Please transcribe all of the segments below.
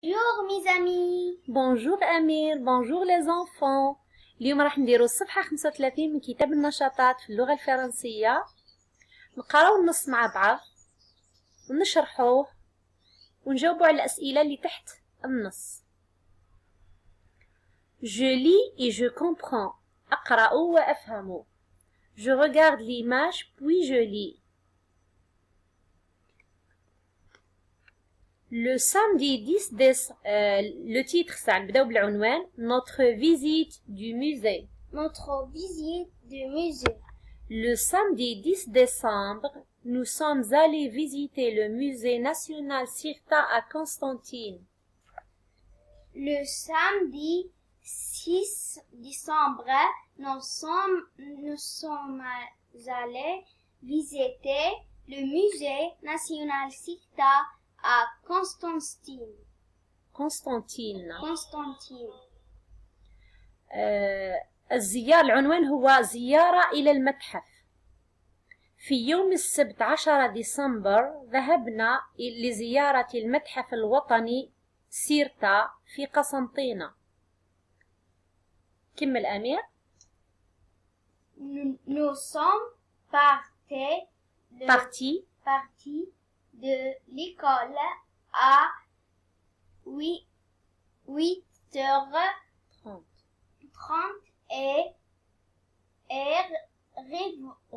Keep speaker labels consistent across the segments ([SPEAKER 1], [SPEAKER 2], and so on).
[SPEAKER 1] Bonjour mes amis.
[SPEAKER 2] Bonjour أمير. bonjour les enfants. اليوم راح نديرو الصفحة 35 من كتاب النشاطات في اللغة الفرنسية. نقراو النص مع بعض ونشرحوه ونجاوبوا على الأسئلة اللي تحت النص. Je lis et je comprends. أقرأ وأفهم. Je regarde l'image puis je lis. Le samedi 10 décembre, le titre ça نبداو بالعنوان Notre visite du musée.
[SPEAKER 1] Notre visite du musée.
[SPEAKER 2] Le samedi 10 décembre, nous sommes allés visiter le musée national Cirta à Constantine.
[SPEAKER 1] Le samedi 6 décembre, nous sommes allés visiter le musée national Cirta à Constantine.
[SPEAKER 2] الزيارة العنوان هو زيارة إلى المتحف. في يوم السبت 10 ديسمبر ذهبنا لزيارة المتحف الوطني سيرتا في قسنطينة. كمل أمير.
[SPEAKER 1] Nous sommes partis de l'école à 8h30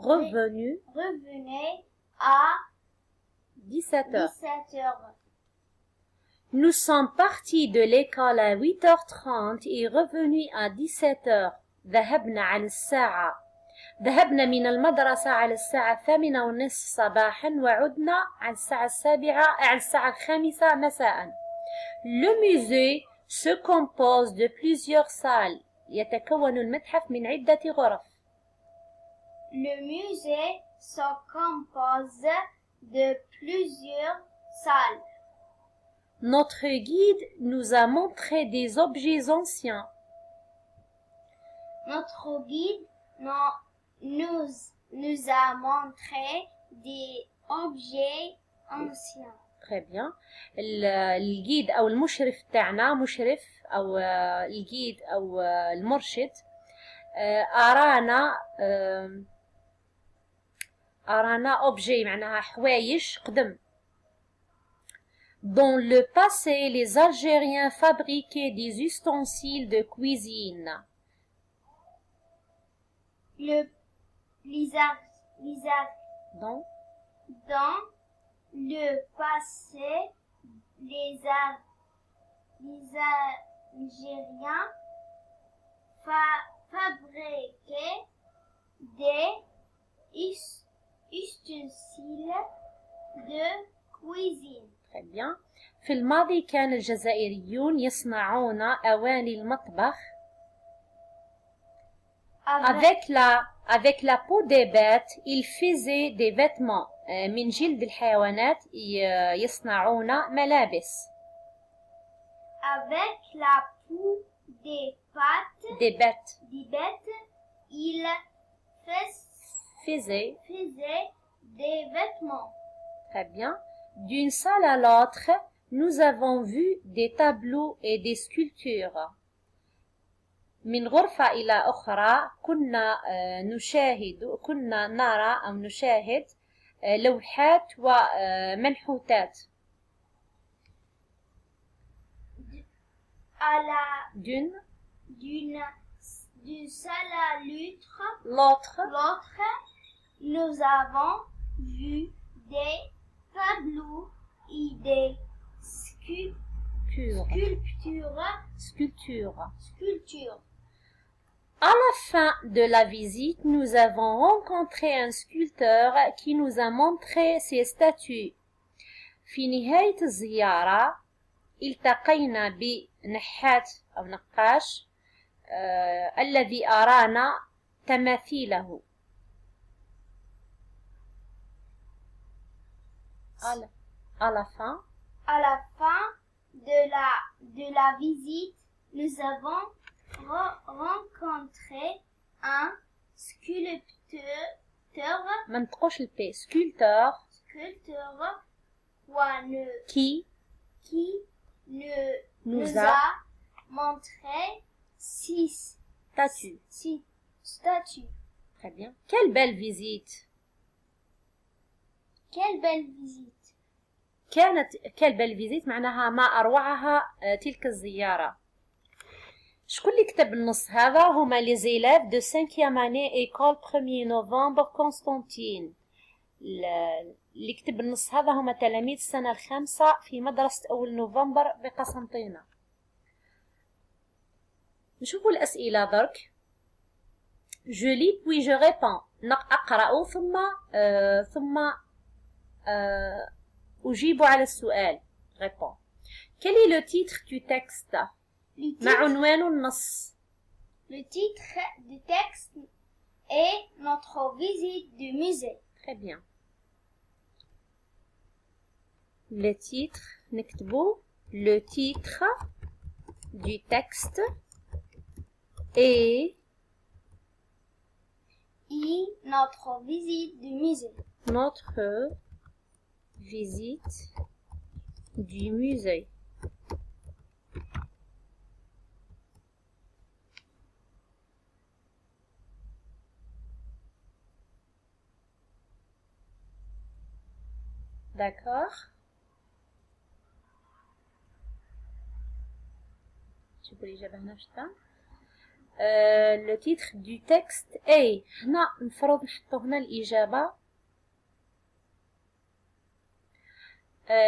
[SPEAKER 1] et revenu à 17h.
[SPEAKER 2] Nous sommes partis de l'école à 8h30 et revenus à 17h. ذهبنا من المدرسة على الساعة 8:30 صباحا وعدنا على الساعة 5 مساء. Le musée se compose de plusieurs salles. يتكون المتحف من عدة غرف.
[SPEAKER 1] Le musée se compose de plusieurs salles.
[SPEAKER 2] Notre guide nous a montré des objets anciens.
[SPEAKER 1] Notre guide nous a montré des objets anciens.
[SPEAKER 2] Très bien. الجيد أو المشرف تاعنا مشرف أو الجيد أو المرشد أرانا أوبجي معناها حوايج قدم. Dans le passé, les Algériens fabriquaient des ustensiles de cuisine.
[SPEAKER 1] Dans le passé, les Algériens fabriquaient des ustensiles de cuisine.
[SPEAKER 2] Très bien. في الماضي كان الجزائريون يصنعون أواني المطبخ avec la peau des bêtes. Ils faisaient des vêtements. من جلد الحيوانات يصنعون ملابس.
[SPEAKER 1] Avec la peau des bêtes, ils faisaient des vêtements.
[SPEAKER 2] Très bien. D'une salle à l'autre, nous avons vu des tableaux et des sculptures. من غرفة إلى أخرى كنا نرى أو نشاهد لوحات ومنحوتات.
[SPEAKER 1] D'une salle à
[SPEAKER 2] l'autre,
[SPEAKER 1] nous avons vu des tableaux et des sculptures.
[SPEAKER 2] À la fin de la visite, nous avons rencontré un sculpteur qui nous a montré ses statues. في نهاية الزيارة التقينا بنحات أو نقاش الذي أرانا تماثيله. À la fin
[SPEAKER 1] de la visite, nous avons rencontré un sculpteur.
[SPEAKER 2] ما نطقوش البي. sculpteur
[SPEAKER 1] qui nous a montré 6 statues.
[SPEAKER 2] Très bien. Quelle belle visite.
[SPEAKER 1] Quelle belle visite.
[SPEAKER 2] quelle belle visite معناها ما أروعها تلك الزيارة. شكون اللي كتب النص هذا؟ هما les élèves de 5e année école 1er novembre Constantine. اللي كتب النص هذا هما تلاميذ السنة الخامسة في مدرسة أول نوفمبر بقسنطينة. نشوفوا الأسئلة درك. Je lis puis je réponds. أقرأ ثم أجيب على السؤال. Réponds. Quel est le titre du texte? ما عنوان النص؟
[SPEAKER 1] Le titre du texte est notre visite du musée.
[SPEAKER 2] Très bien. Le titre, نكتبو. Le titre du texte est
[SPEAKER 1] notre visite du musée.
[SPEAKER 2] Notre visite du musée. D'accord. Le titre du texte est هنا نفرض نحطو هنا الإجابة.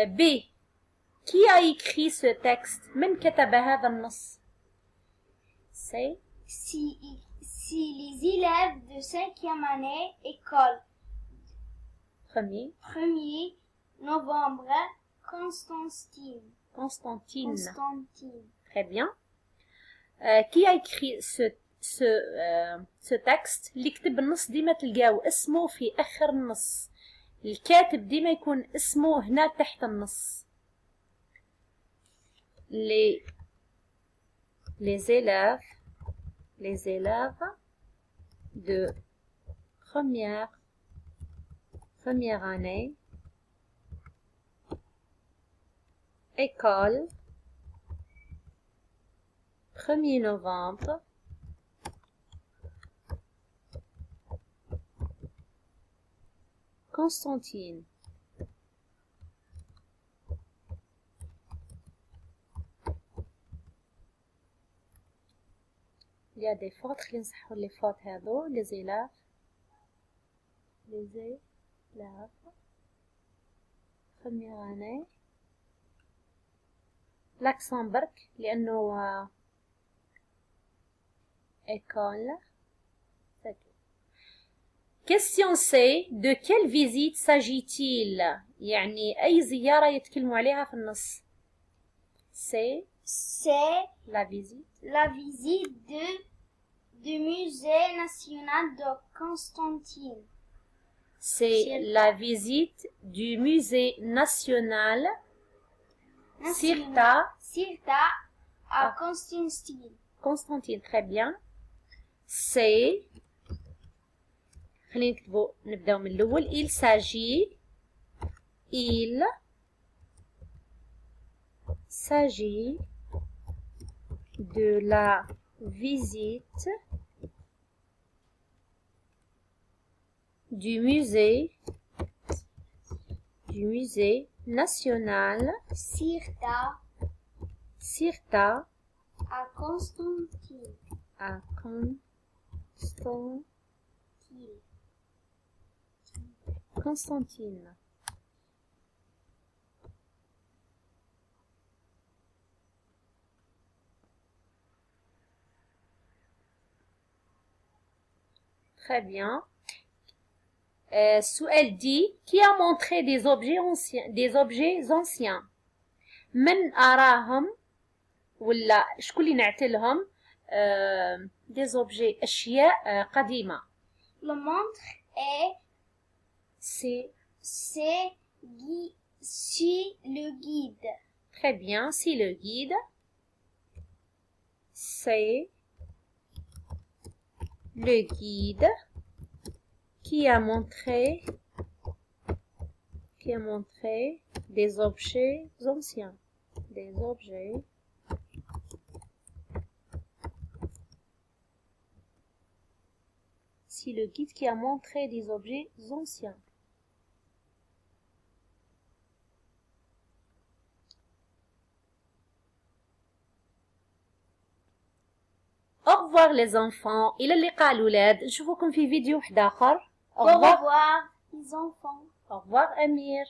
[SPEAKER 2] B. Qui a écrit ce texte? من كتب هذا النص؟ C.
[SPEAKER 1] Si les élèves de 5e année école 1er novembre Constantine.
[SPEAKER 2] Très bien. Qui a écrit ce texte؟ اللي كتب النص ديما تلقاو اسمه في آخر النص. الكاتب ديما يكون اسمه هنا تحت النص. les élèves de première année école 1er novembre Constantine. Il y a des fautes, les fautes هذو les élèves première année. l'accent برك لأنه école. Question C. De quelle visite s'agit-il? يعني أي زيارة يتكلموا عليها في النص؟ C'est
[SPEAKER 1] la visite du musée national de Constantine.
[SPEAKER 2] C'est la visite du musée national Sirta
[SPEAKER 1] à Constantine.
[SPEAKER 2] Constantine, très bien. C'est خلينا نبداو من الأول. Il s'agit de la visite du musée national Sirta
[SPEAKER 1] à Constantine.
[SPEAKER 2] Constantine. Très bien. السؤال دي qui a montré des objets anciens من أراهم ولا شكون اللي نعتلهم des objets أشياء قديمة.
[SPEAKER 1] Le montre est
[SPEAKER 2] c'est
[SPEAKER 1] le guide.
[SPEAKER 2] Très bien, c'est le guide. C'est le guide qui a montré des objets anciens. des objets si le guide qui a montré des objets anciens. Au revoir les enfants. إلى اللقاء الأولاد. نشوفكم في فيديو واحد آخر.
[SPEAKER 1] Au revoir les enfants.
[SPEAKER 2] Au revoir Amir.